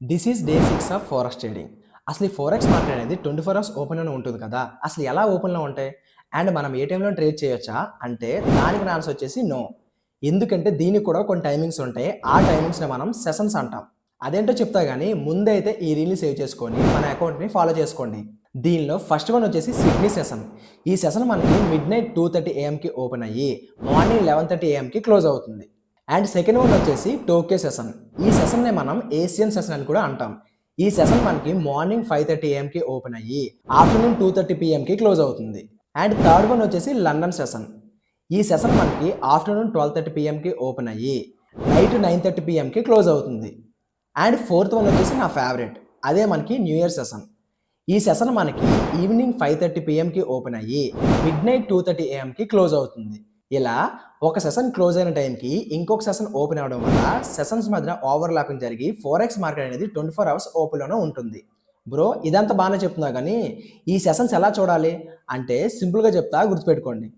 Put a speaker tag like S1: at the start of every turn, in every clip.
S1: This is day 6 of forex trading. అసలు ఈ forex market అనేది 24 అవర్స్ ఓపెన్‌లోనే ఉంటుంది కదా! అసలు ఎలా ఓపెన్‌లో ఉంటాయి? అండ్ మనం ఏ టైమ్‌లో ట్రేడ్ చేయొచ్చా? అంటే దానికి నా ఆన్సర్ వచ్చేసి నో. ఎందుకంటే దీనికి కూడా కొన్ని టైమింగ్స్ ఉంటాయి. ఆ టైమింగ్స్‌ని మనం సెషన్స్ అంటాం. అదేంటో చెప్తా గానీ ముందైతే ఈ రీల్‌ని సేవ్ చేసుకొని మన అకౌంట్‌ని ఫాలో చేసుకోండి. దీనిలో ఫస్ట్ వన్ వచ్చేసి సిడ్నీ సెషన్. ఈ సెషన్ మనకి మిడ్‌నైట్ 2:30 ఏఎంకి ఓపెన్ అయ్యి మార్నింగ్ 11:30 ఏఎంకి క్లోజ్ అవుతుంది. అండ్ సెకండ్ వన్ వచ్చేసి టోక్యో సెషన్. ఈ సెషన్‌ని మనం ఏషియన్ సెషన్ అని కూడా అంటాం. ఈ సెషన్ మనకి మార్నింగ్ 5:30 ఏఎంకి ఓపెన్ అయ్యి ఆఫ్టర్‌నూన్ 2:30 పీఎంకి క్లోజ్ అవుతుంది. అండ్ థర్డ్ వన్ వచ్చేసి లండన్ సెషన్. ఈ సెషన్ మనకి ఆఫ్టర్‌నూన్ 12:30 పీఎంకి ఓపెన్ అయ్యి నైట్ 9:30 పీఎంకి క్లోజ్ అవుతుంది. అండ్ ఫోర్త్ వన్ వచ్చేసి నా ఫేవరెట్. అదే మనకి న్యూ ఇయర్ సెషన్. ఈ సెషన్ మనకి ఈవినింగ్ 5:30 పీఎంకి ఓపెన్ అయ్యి మిడ్‌నైట్ 2:30 ఏఎంకి క్లోజ్ అవుతుంది. ఇలా ఒక సెషన్ క్లోజ్ అయిన టైంకి ఇంకొక సెషన్ ఓపెన్ అవ్వడం వల్ల సెషన్స్ మధ్యన ఓవర్‌లాపింగ్ జరిగి ఫారెక్స్ మార్కెట్ అనేది 24 అవర్స్ ఓపెన్‌లోనే ఉంటుంది. బ్రో ఇదంతా బానే చెప్తున్నా గానీ, ఈ సెషన్స్ ఎలా చూడాలి? అంటే సింపుల్‌గా చెప్తా గుర్తుపెట్టుకోండి.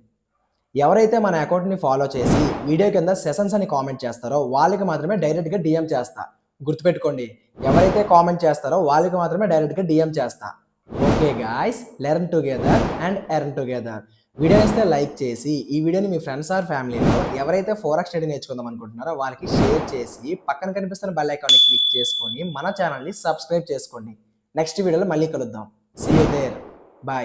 S1: ఎవరైతే మన అకౌంట్‌ని ఫాలో చేసి వీడియో కింద సెషన్స్ అని కామెంట్ చేస్తారో వాళ్ళకి మాత్రమే డైరెక్ట్‌గా డీఎం చేస్తా. గుర్తుపెట్టుకోండి. ఎవరైతే కామెంట్ చేస్తారో వాళ్ళకి మాత్రమే డైరెక్ట్‌గా డీఎం చేస్తా. Okay guys, learn together and earn together. Video నచ్చితే లైక్ చేసి ఈ వీడియోని మీ ఫ్రెండ్స్ ఆర్ ఫ్యామిలీలో ఎవరైతే ఫోరెక్స్ ట్రేడింగ్ నేర్చుకుందాం అనుకుంటున్నారో వాళ్ళకి షేర్ చేసి పక్కన కనిపిస్తున్న బెల్ ఐకాన్ని క్లిక్ చేసుకొని మన ఛానల్‌ని సబ్స్క్రైబ్ చేసుకోండి. నెక్స్ట్ వీడియోలో మళ్ళీ కలుద్దాం. See you there. బై.